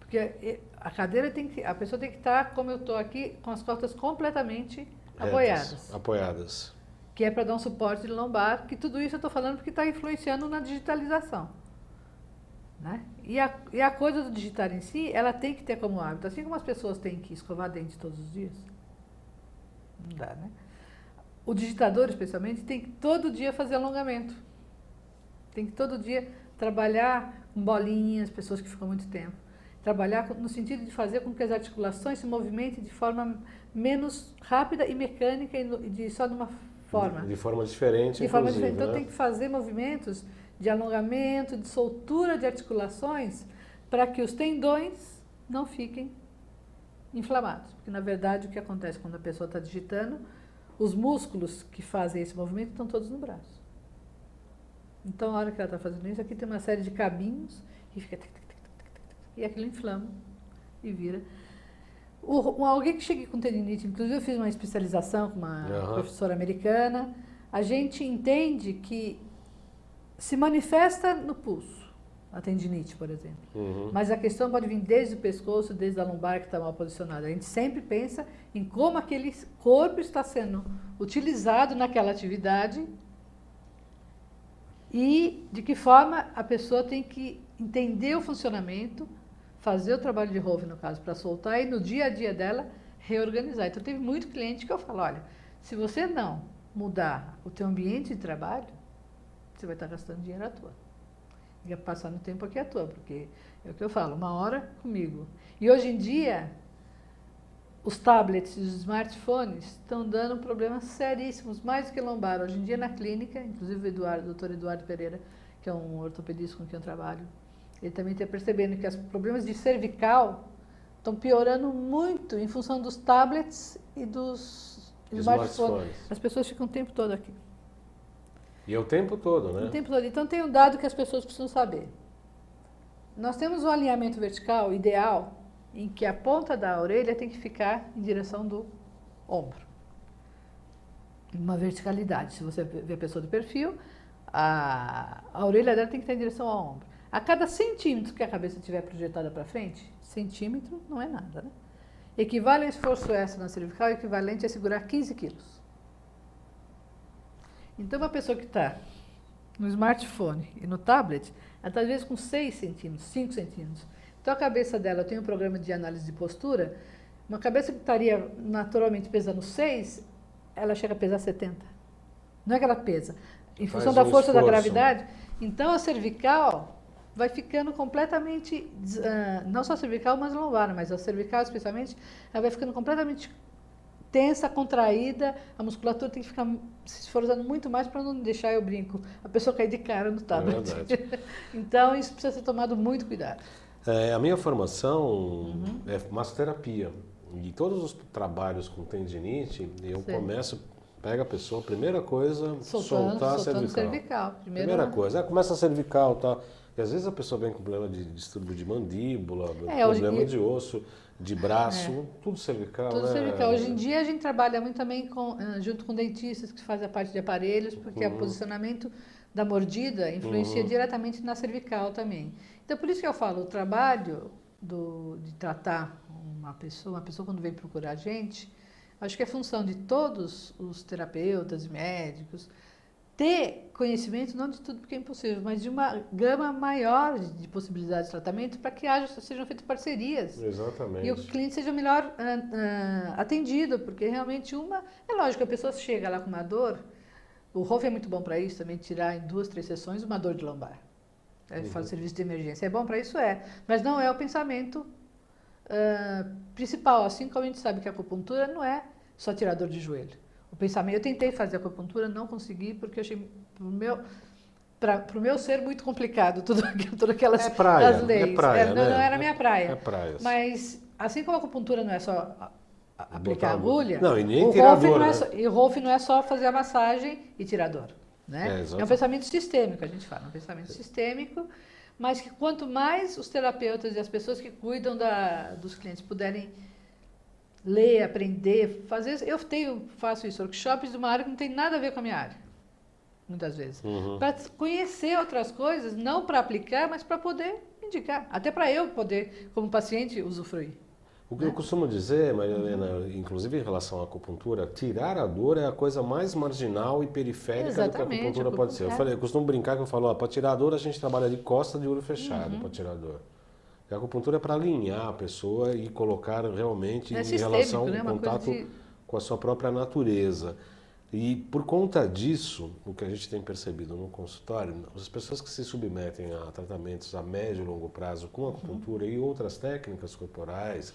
S2: Porque a cadeira a pessoa tem que estar, como eu estou aqui, com as costas completamente apoiadas.
S1: Apoiadas.
S2: Que é para dar um suporte lombar, que tudo isso eu estou falando porque está influenciando na digitalização. Né? E a coisa do digitar em si, ela tem que ter como hábito, assim como as pessoas têm que escovar dente todos os dias, não dá, né? O digitador, especialmente, tem que todo dia fazer alongamento. Tem que todo dia trabalhar com bolinhas, pessoas que ficam muito tempo. Trabalhar no sentido de fazer com que as articulações se movimentem de forma menos rápida e mecânica e só de uma forma.
S1: De forma diferente,
S2: de forma diferente.
S1: Né?
S2: Então tem que fazer movimentos de alongamento, de soltura de articulações, para que os tendões não fiquem inflamados. Porque, na verdade, o que acontece quando a pessoa está digitando, os músculos que fazem esse movimento estão todos no braço. Então, a hora que ela está fazendo isso, aqui tem uma série de cabinhos e fica... E aquilo inflama e vira. Alguém que chegue com tendinite, inclusive eu fiz uma especialização com uma professora americana, a gente entende que se manifesta no pulso, a tendinite, por exemplo. Mas a questão pode vir desde o pescoço, desde a lombar que está mal posicionada. A gente sempre pensa em como aquele corpo está sendo utilizado naquela atividade e de que forma a pessoa tem que entender o funcionamento, fazer o trabalho de Hofe, no caso, para soltar e no dia a dia dela reorganizar. Então, teve muito cliente que eu falo, olha, se você não mudar o teu ambiente de trabalho, você vai estar gastando dinheiro à toa. E passar no tempo aqui à toa, porque é o que eu falo, uma hora comigo. E hoje em dia, os tablets e os smartphones estão dando problemas seríssimos, mais do que lombar. Hoje em dia, na clínica, inclusive o doutor Eduardo Pereira, que é um ortopedista com quem eu trabalho, ele também está percebendo que os problemas de cervical estão piorando muito em função dos tablets e dos smartphones. As pessoas ficam o tempo todo aqui.
S1: E é o tempo todo, né?
S2: O tempo todo. Então tem um dado que as pessoas precisam saber. Nós temos um alinhamento vertical ideal em que a ponta da orelha tem que ficar em direção do ombro. Uma verticalidade. Se você vê a pessoa do perfil, a orelha dela tem que estar em direção ao ombro. A cada centímetro que a cabeça estiver projetada para frente, centímetro não é nada, né? Equivale a esforço extra na cervical, equivalente a segurar 15 quilos. Então, uma pessoa que está no smartphone e no tablet, ela está às vezes com 6 centímetros, 5 centímetros. Então, a cabeça dela, eu tenho um programa de análise de postura, uma cabeça que estaria naturalmente pesando 6, ela chega a pesar 70. Não é que ela pesa. Em função da força da gravidade. Então, a cervical vai ficando completamente, não só a cervical, mas a lombar, mas a cervical especialmente, ela vai ficando completamente tensa, contraída, a musculatura tem que ficar se esforçando muito mais para não deixar, eu brinco, a pessoa cair de cara no tablet. Então, isso precisa ser tomado muito cuidado.
S1: A minha formação é massoterapia. E todos os trabalhos com tendinite, eu começo, pega a pessoa, primeira coisa, soltar a cervical. Primeira coisa, começa a cervical, tá? E às vezes a pessoa vem com problema de distúrbio de mandíbula, problema de osso, de braço, tudo cervical.
S2: Tudo
S1: né?
S2: cervical. Hoje em dia a gente trabalha muito também junto com dentistas que fazem a parte de aparelhos, porque o posicionamento da mordida influencia diretamente na cervical também. Então por isso que eu falo, o trabalho de tratar uma pessoa quando vem procurar a gente, acho que é função de todos os terapeutas e médicos, ter conhecimento, não de tudo porque é impossível, mas de uma gama maior de possibilidades de tratamento para que sejam feitas parcerias.
S1: Exatamente.
S2: E o cliente seja melhor atendido, porque realmente é lógico, a pessoa chega lá com uma dor, o Hofe é muito bom para isso também, tirar em 2, 3 sessões uma dor de lombar. Faz serviço de emergência. É bom para isso? Mas não é o pensamento principal, assim como a gente sabe que a acupuntura não é só tirar dor de joelho. O pensamento, eu tentei fazer acupuntura, não consegui, porque eu achei para o meu ser muito complicado tudo aquelas as leis.
S1: Praia,
S2: não era a minha praia.
S1: É praia.
S2: Mas assim como a acupuntura não é só aplicar agulha,
S1: não, e nem tirar dor,
S2: o Hofe não é só fazer a massagem e tirar dor. Né? É um pensamento sistêmico, a gente fala, um pensamento sistêmico, mas que quanto mais os terapeutas e as pessoas que cuidam dos clientes puderem ler, aprender, fazer... faço isso, workshops de uma área que não tem nada a ver com a minha área, muitas vezes.
S1: Uhum.
S2: Para conhecer outras coisas, não para aplicar, mas para poder indicar. Até para eu poder, como paciente, usufruir.
S1: O que eu costumo dizer, Maria Helena, inclusive em relação à acupuntura, tirar a dor é a coisa mais marginal e periférica do que a
S2: Exatamente,
S1: acupuntura pode ser. Eu costumo brincar que eu falo, para tirar a dor a gente trabalha de costa de olho fechado para tirar a dor. E a acupuntura é para alinhar a pessoa e colocar realmente em relação ao contato com a sua própria natureza. E por conta disso, o que a gente tem percebido no consultório, as pessoas que se submetem a tratamentos a médio e longo prazo com acupuntura e outras técnicas corporais,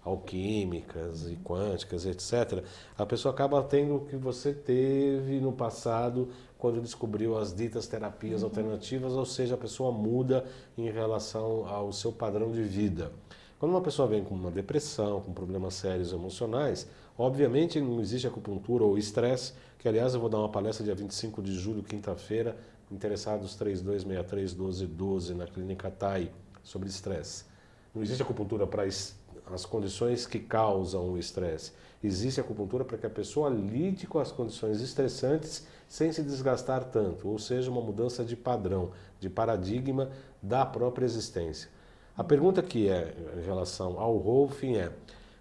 S1: alquímicas e quânticas, etc., a pessoa acaba tendo o que você teve no passado quando descobriu as ditas terapias alternativas, ou seja, a pessoa muda em relação ao seu padrão de vida. Quando uma pessoa vem com uma depressão, com problemas sérios emocionais, obviamente não existe acupuntura ou estresse, que aliás eu vou dar uma palestra dia 25 de julho, quinta-feira, interessados 3263-1212 na Clínica TAI, sobre estresse. Não existe acupuntura para as condições que causam o estresse. Existe acupuntura para que a pessoa lide com as condições estressantes sem se desgastar tanto, ou seja, uma mudança de padrão, de paradigma da própria existência. A pergunta que é em relação ao Rolfing é: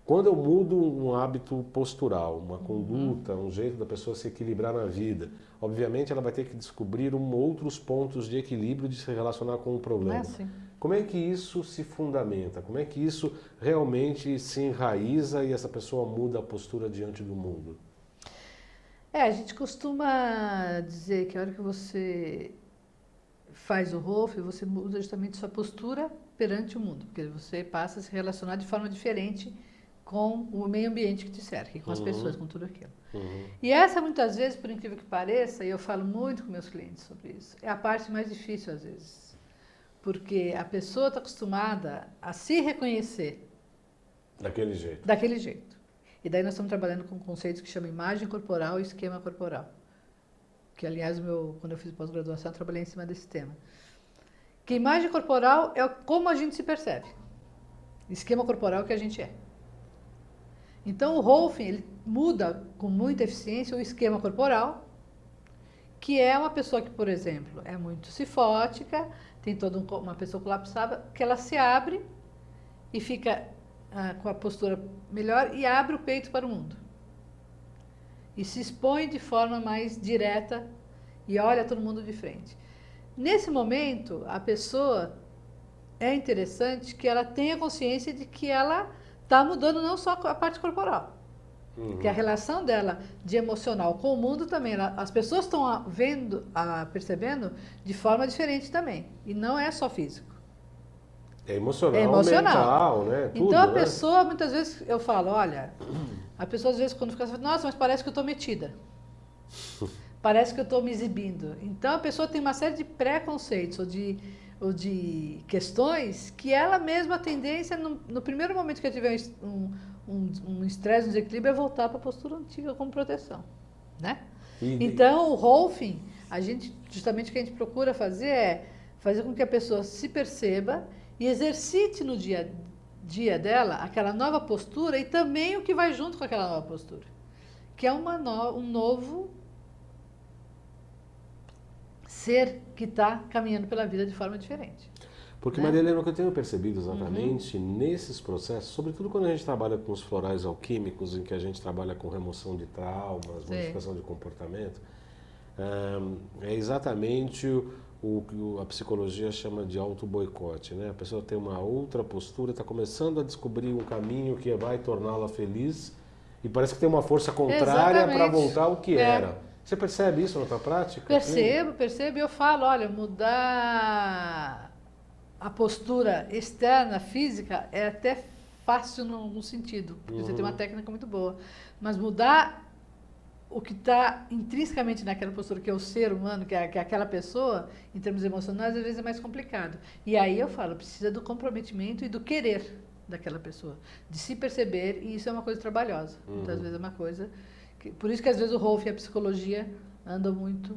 S1: quando eu mudo um hábito postural, uma conduta, um jeito da pessoa se equilibrar na vida, obviamente ela vai ter que descobrir outros pontos de equilíbrio de se relacionar com o problema. Como é que isso se fundamenta? Como é que isso realmente se enraiza e essa pessoa muda a postura diante do mundo?
S2: A gente costuma dizer que a hora que você faz o Rolfing, você muda justamente sua postura perante o mundo, porque você passa a se relacionar de forma diferente com o meio ambiente que te cerca, com as pessoas, com tudo aquilo. E essa, muitas vezes, por incrível que pareça, e eu falo muito com meus clientes sobre isso, é a parte mais difícil às vezes. Porque a pessoa está acostumada a se reconhecer
S1: daquele jeito.
S2: Daquele jeito. E daí nós estamos trabalhando com conceitos que chamam imagem corporal e esquema corporal. Que, aliás, quando eu fiz pós-graduação, eu trabalhei em cima desse tema. Que imagem corporal é como a gente se percebe. Esquema corporal é o que a gente é. Então, o Rolfing, ele muda com muita eficiência o esquema corporal, que é uma pessoa que, por exemplo, é muito cifótica, tem toda uma pessoa colapsada, que ela se abre e fica com a postura melhor e abre o peito para o mundo. E se expõe de forma mais direta e olha todo mundo de frente. Nesse momento, a pessoa, é interessante que ela tenha consciência de que ela está mudando não só a parte corporal. Que a relação dela de emocional com o mundo também, as pessoas estão percebendo de forma diferente também. E não é só físico.
S1: É emocional, mental, né? Tudo,
S2: então a pessoa, muitas vezes, eu falo, olha, a pessoa às vezes quando fica assim, nossa, mas parece que eu estou metida. Parece que eu estou me exibindo. Então a pessoa tem uma série de preconceitos ou de questões que ela mesma, a tendência, no primeiro momento que ela tiver um estresse, um desequilíbrio, é voltar para a postura antiga como proteção, né? Então, o Rolfing, justamente o que a gente procura fazer é fazer com que a pessoa se perceba e exercite no dia a dia dela aquela nova postura e também o que vai junto com aquela nova postura, que é um novo ser que está caminhando pela vida de forma diferente.
S1: Porque, Maria Helena, o que eu tenho percebido exatamente nesses processos, sobretudo quando a gente trabalha com os florais alquímicos, em que a gente trabalha com remoção de traumas, modificação de comportamento, é exatamente o que a psicologia chama de auto-boicote, né? A pessoa tem uma outra postura, está começando a descobrir um caminho que vai torná-la feliz e parece que tem uma força contrária para voltar ao que era. Você percebe isso na tua prática?
S2: Percebo. Eu falo, olha, mudar a postura externa, física, é até fácil num sentido, porque você tem uma técnica muito boa. Mas mudar o que está intrinsecamente naquela postura, que é o ser humano, que é aquela pessoa, em termos emocionais, às vezes é mais complicado. E aí eu falo, precisa do comprometimento e do querer daquela pessoa, de se perceber, e isso é uma coisa trabalhosa. Muitas vezes é uma coisa... Por isso que às vezes o Rolfing e a psicologia andam muito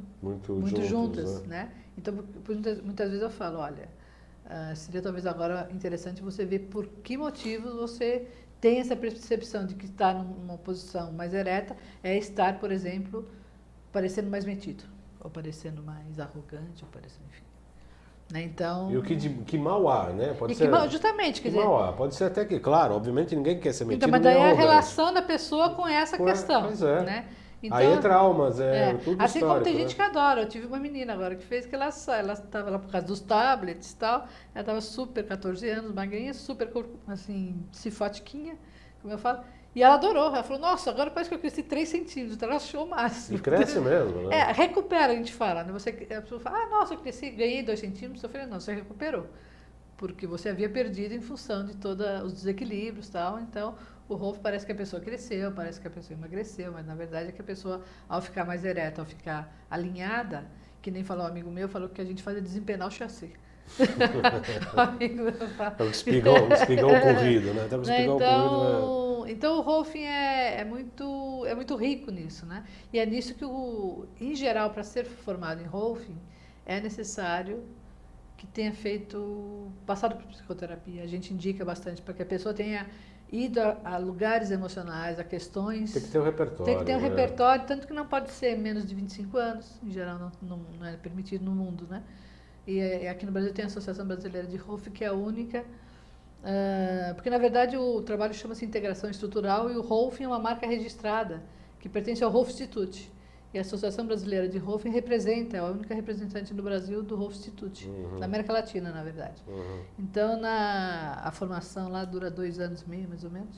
S2: juntas, né? Então, muitas vezes eu falo, olha, seria talvez agora interessante você ver por que motivos você tem essa percepção de que estar numa posição mais ereta é estar, por exemplo, parecendo mais metido, ou parecendo mais arrogante, ou parecendo, enfim. Né? Então,
S1: E o que mal há, né? Pode ser,
S2: justamente, quer
S1: que
S2: dizer...
S1: mal há. Pode ser até que, claro, obviamente ninguém quer ser metido
S2: Então, mas
S1: nem
S2: daí é a
S1: arrogante.
S2: relação da pessoa com essa questão.
S1: Pois é.
S2: Né? Então,
S1: Aí é traumas, tudo
S2: assim como tem
S1: histórico,
S2: gente que adora. Eu tive uma menina agora que fez que ela estava lá por causa dos tablets e tal. Ela estava super, 14 anos, magrinha, super, assim, cifotiquinha, como eu falo. E ela adorou. Ela falou, nossa, agora parece que eu cresci 3 centímetros. Ela achou o máximo.
S1: E cresce mesmo, né?
S2: Recupera, a gente fala. Né? A pessoa fala, nossa, eu cresci, ganhei 2 centímetros. Eu falei, não, você recuperou. Porque você havia perdido em função de todos os desequilíbrios e tal. Então, o Rolf parece que a pessoa cresceu, parece que a pessoa emagreceu, mas na verdade é que a pessoa, ao ficar mais ereta, ao ficar alinhada, que nem falou um amigo meu, falou que a gente faz é desempenar o chassi.
S1: É o espigão corrido, né?
S2: Então o Rolf é muito rico nisso, né? E é nisso que, em geral, para ser formado em Rolf, é necessário que tenha passado por psicoterapia. A gente indica bastante para que a pessoa tenha ido a lugares emocionais, a questões...
S1: Tem que ter um repertório.
S2: Tem que ter um repertório, tanto que não pode ser menos de 25 anos, em geral não é permitido no mundo, né? E aqui no Brasil tem a Associação Brasileira de Rolf, que é a única, porque na verdade o trabalho chama-se Integração Estrutural e o Rolf é uma marca registrada, que pertence ao Rolf Institute. E a Associação Brasileira de Rolf representa, é a única representante no Brasil do Rolf Institute, na América Latina, na verdade. Então, a formação lá dura 2 anos e meio, mais ou menos.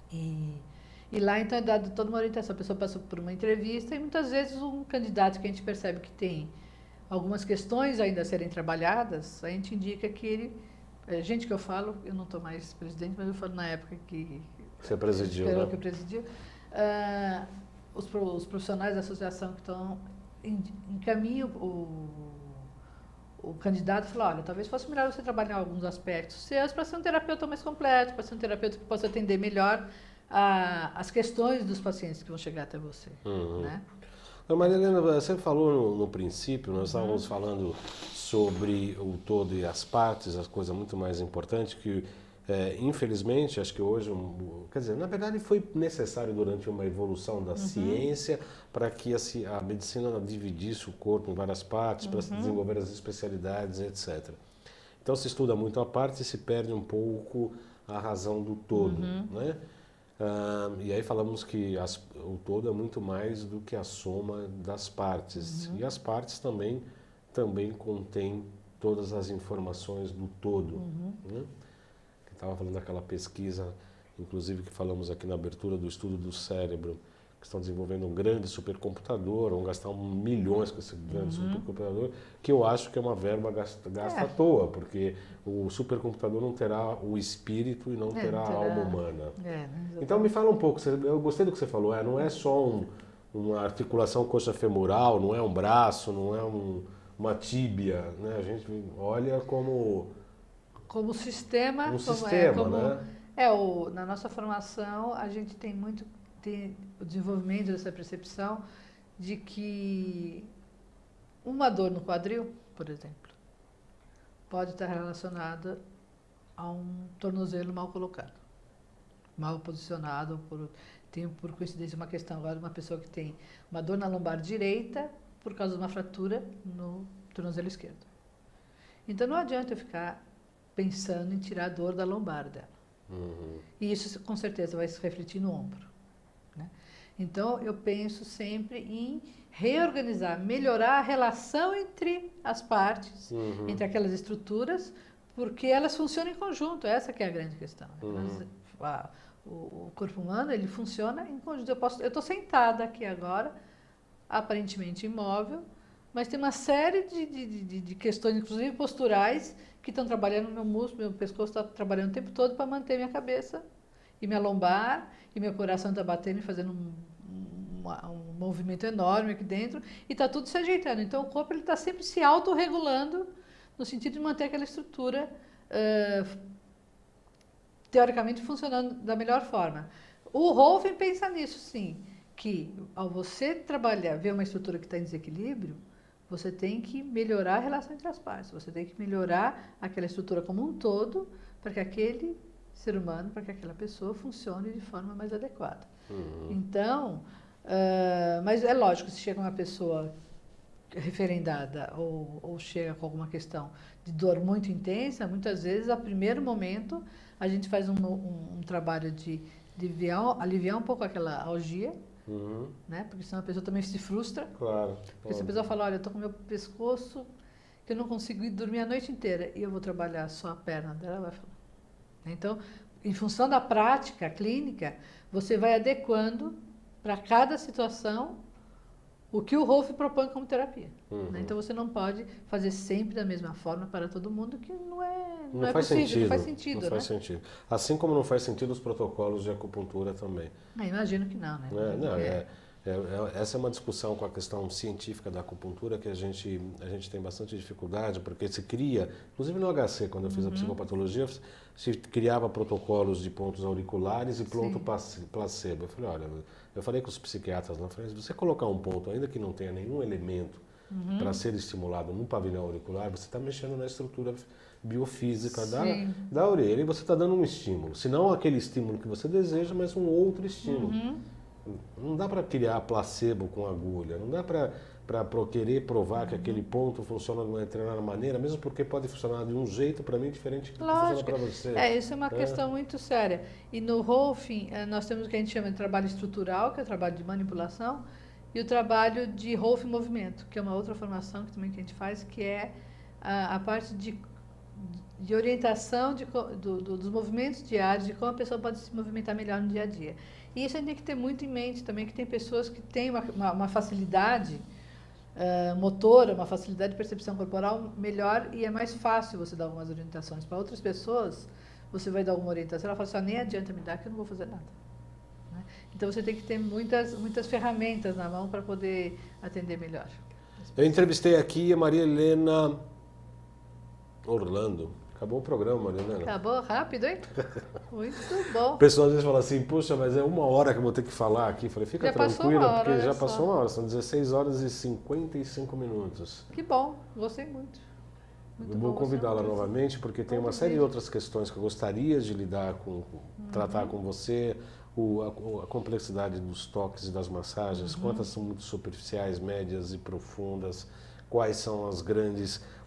S2: E lá, então, é dado toda uma orientação. A pessoa passa por uma entrevista e, muitas vezes, um candidato que a gente percebe que tem algumas questões ainda a serem trabalhadas, a gente indica que ele... gente que eu falo, eu não estou mais presidente, mas eu falo na época que...
S1: Você presidiu, né?
S2: Que eu presidiu. Os profissionais da associação que estão encaminham o candidato e falam, olha, talvez fosse melhor você trabalhar alguns aspectos seus para ser um terapeuta mais completo, para ser um terapeuta que possa atender melhor as questões dos pacientes que vão chegar até você. Né?
S1: Maria Helena, você falou no princípio, nós estávamos falando sobre o todo e as partes, as coisas muito mais importantes que... infelizmente, acho que hoje, quer dizer, na verdade foi necessário durante uma evolução da ciência para que a medicina dividisse o corpo em várias partes, para se desenvolver as especialidades, etc. Então se estuda muito a parte e se perde um pouco a razão do todo, né? E aí falamos que o todo é muito mais do que a soma das partes. E as partes também contêm todas as informações do todo, né? Estava falando daquela pesquisa, inclusive que falamos aqui na abertura do estudo do cérebro, que estão desenvolvendo um grande supercomputador, vão gastar milhões com esse grande supercomputador, que eu acho que é uma verba gasta à toa, porque o supercomputador não terá o espírito e não terá a alma humana. Então me fala um pouco, eu gostei do que você falou, não é só uma articulação coxa-femoral, não é um braço, não é uma tíbia, né? A gente olha como
S2: sistema.
S1: Né?
S2: Na nossa formação, a gente tem o desenvolvimento dessa percepção de que uma dor no quadril, por exemplo, pode estar relacionada a um tornozelo mal colocado, mal posicionado, por coincidência uma questão agora de uma pessoa que tem uma dor na lombar direita por causa de uma fratura no tornozelo esquerdo. Então não adianta eu ficar pensando em tirar a dor da lombar dela. E isso com certeza vai se refletir no ombro. Né? Então eu penso sempre em reorganizar, melhorar a relação entre as partes, entre aquelas estruturas, porque elas funcionam em conjunto, essa que é a grande questão. O corpo humano, ele funciona em conjunto. Eu estou sentada aqui agora, aparentemente imóvel, mas tem uma série de questões, inclusive posturais, que estão trabalhando no meu músculo, meu pescoço está trabalhando o tempo todo para manter minha cabeça e minha lombar, e meu coração está batendo e fazendo um movimento enorme aqui dentro, e está tudo se ajeitando. Então o corpo está sempre se autorregulando, no sentido de manter aquela estrutura, teoricamente, funcionando da melhor forma. O Rolf pensa nisso, sim, que ao você trabalhar, ver uma estrutura que está em desequilíbrio, você tem que melhorar a relação entre as partes, você tem que melhorar aquela estrutura como um todo para que aquele ser humano, para que aquela pessoa funcione de forma mais adequada. Então, mas é lógico, se chega uma pessoa referendada ou chega com alguma questão de dor muito intensa, muitas vezes, a primeiro momento, a gente faz um trabalho de aliviar um pouco aquela algia, né? Porque senão a pessoa também se frustra.
S1: Claro.
S2: Porque se a pessoa fala, olha, eu estou com meu pescoço, que eu não consigo dormir a noite inteira, e eu vou trabalhar só a perna dela, ela vai falar. Então, em função da prática clínica, você vai adequando para cada situação o que o Rolf propõe como terapia. Né? Então, você não pode fazer sempre da mesma forma para todo mundo, que não é
S1: faz
S2: possível,
S1: sentido.
S2: não faz sentido.
S1: Não
S2: né?
S1: faz sentido. Assim como não faz sentido os protocolos de acupuntura também.
S2: Imagino que não, né?
S1: Essa é uma discussão com a questão científica da acupuntura que a gente tem bastante dificuldade, porque se cria, inclusive no HC, quando eu fiz a psicopatologia, se criava protocolos de pontos auriculares e ponto placebo. Eu falei, olha, eu falei com os psiquiatras, eu falei, se você colocar um ponto, ainda que não tenha nenhum elemento para ser estimulado no pavilhão auricular, você está mexendo na estrutura biofísica da orelha e você está dando um estímulo. Se não aquele estímulo que você deseja, mas um outro estímulo. Não dá para criar placebo com agulha, não dá para querer provar que aquele ponto funciona de uma determinada maneira, mesmo porque pode funcionar de um jeito para mim diferente do que funciona para você.
S2: Isso é uma questão muito séria. E no Rolfing, nós temos o que a gente chama de trabalho estrutural, que é o trabalho de manipulação, e o trabalho de Rolfing movimento, que é uma outra formação que também que a gente faz, que é a parte de orientação dos movimentos diários, de como a pessoa pode se movimentar melhor no dia a dia. E isso a gente tem que ter muito em mente também, que tem pessoas que têm uma facilidade motora, uma facilidade de percepção corporal melhor e é mais fácil você dar algumas orientações. Para outras pessoas, você vai dar alguma orientação, ela fala assim, nem adianta me dar que eu não vou fazer nada. Né? Então você tem que ter muitas ferramentas na mão para poder atender melhor.
S1: Eu entrevistei aqui a Maria Helena Orlando. Acabou o programa, Maria Helena.
S2: Acabou rápido, hein? Muito bom.
S1: O pessoal às vezes fala assim, puxa, mas é 1 hora que eu vou ter que falar aqui. Eu falei, fica tranquila, porque já passou 1 hora, são 16 horas e 55 minutos.
S2: Que bom, gostei muito.
S1: Eu vou convidá-la novamente, porque tem uma série de outras questões que eu gostaria de lidar com, tratar com você, a complexidade dos toques e das massagens, quantas são muito superficiais, médias e profundas, quais são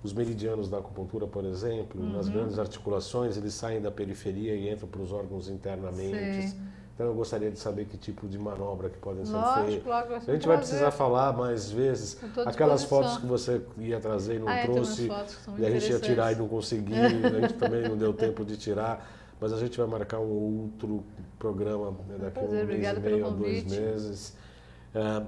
S1: os meridianos da acupuntura, por exemplo, nas grandes articulações, eles saem da periferia e entram para os órgãos internamente.
S2: Sim.
S1: Então eu gostaria de saber que tipo de manobra que podem ser feitas.
S2: A
S1: gente vai precisar falar mais vezes. Aquelas fotos que você ia trazer e não trouxe, e a gente ia tirar e não conseguiu, a gente também não deu tempo de tirar. Mas a gente vai marcar um outro programa daqui a 1 mês e meio a 2 meses.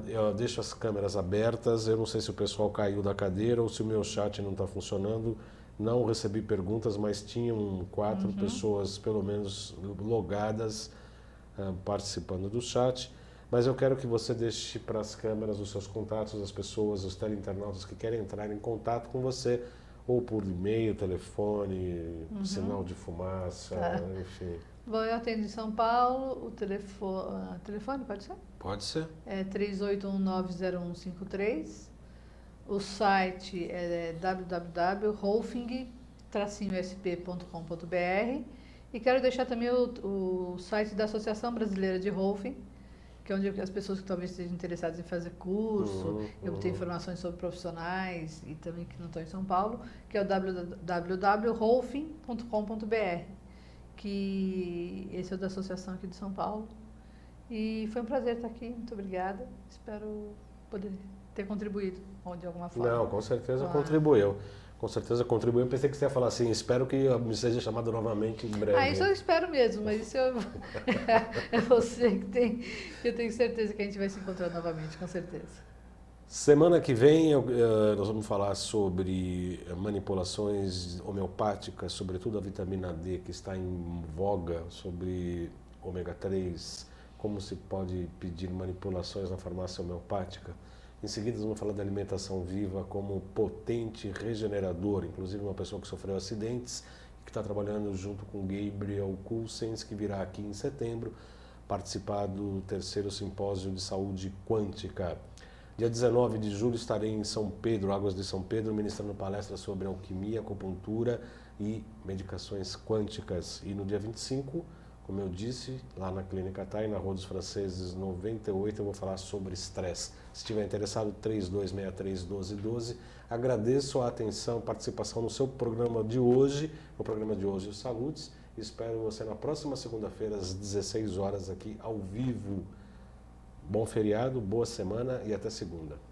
S1: Eu deixo as câmeras abertas, eu não sei se o pessoal caiu da cadeira ou se o meu chat não está funcionando. Não recebi perguntas, mas tinham 4 pessoas, pelo menos, logadas, participando do chat. Mas eu quero que você deixe para as câmeras os seus contatos, as pessoas, os teleinternautas que querem entrar em contato com você, ou por e-mail, telefone, sinal de fumaça, enfim.
S2: Bom, eu atendo em São Paulo, o telefone pode ser?
S1: Pode ser.
S2: É 38190153. O site é www.rolfing-sp.com.br. E quero deixar também o site da Associação Brasileira de Rolfing, que é onde as pessoas que talvez estejam interessadas em fazer curso, obter informações sobre profissionais e também que não estão em São Paulo, que é o www.rolfing.com.br. Que esse é o da associação aqui de São Paulo. E foi um prazer estar aqui, muito obrigada. Espero poder ter contribuído de alguma forma.
S1: Não, com certeza contribuiu. Com certeza contribuiu. Eu pensei que você ia falar assim, espero que me seja chamado novamente em breve.
S2: Isso eu espero mesmo, mas isso é você que tem. Eu tenho certeza que a gente vai se encontrar novamente, com certeza.
S1: Semana que vem nós vamos falar sobre manipulações homeopáticas, sobretudo a vitamina D que está em voga, sobre ômega 3, como se pode pedir manipulações na farmácia homeopática. Em seguida vamos falar da alimentação viva como potente regenerador, inclusive uma pessoa que sofreu acidentes, que está trabalhando junto com Gabriel Coulsens, que virá aqui em setembro, participar do 3º Simpósio de Saúde Quântica. Dia 19 de julho estarei em São Pedro, Águas de São Pedro, ministrando palestra sobre alquimia, acupuntura e medicações quânticas. E no dia 25, como eu disse, lá na Clínica TAI, na Rua dos Franceses 98, eu vou falar sobre estresse. Se estiver interessado, 3263-1212. Agradeço a atenção e participação no seu programa de hoje, o programa de hoje, o Saúdes. Espero você na próxima segunda-feira, às 16 horas, aqui ao vivo. Bom feriado, boa semana e até segunda.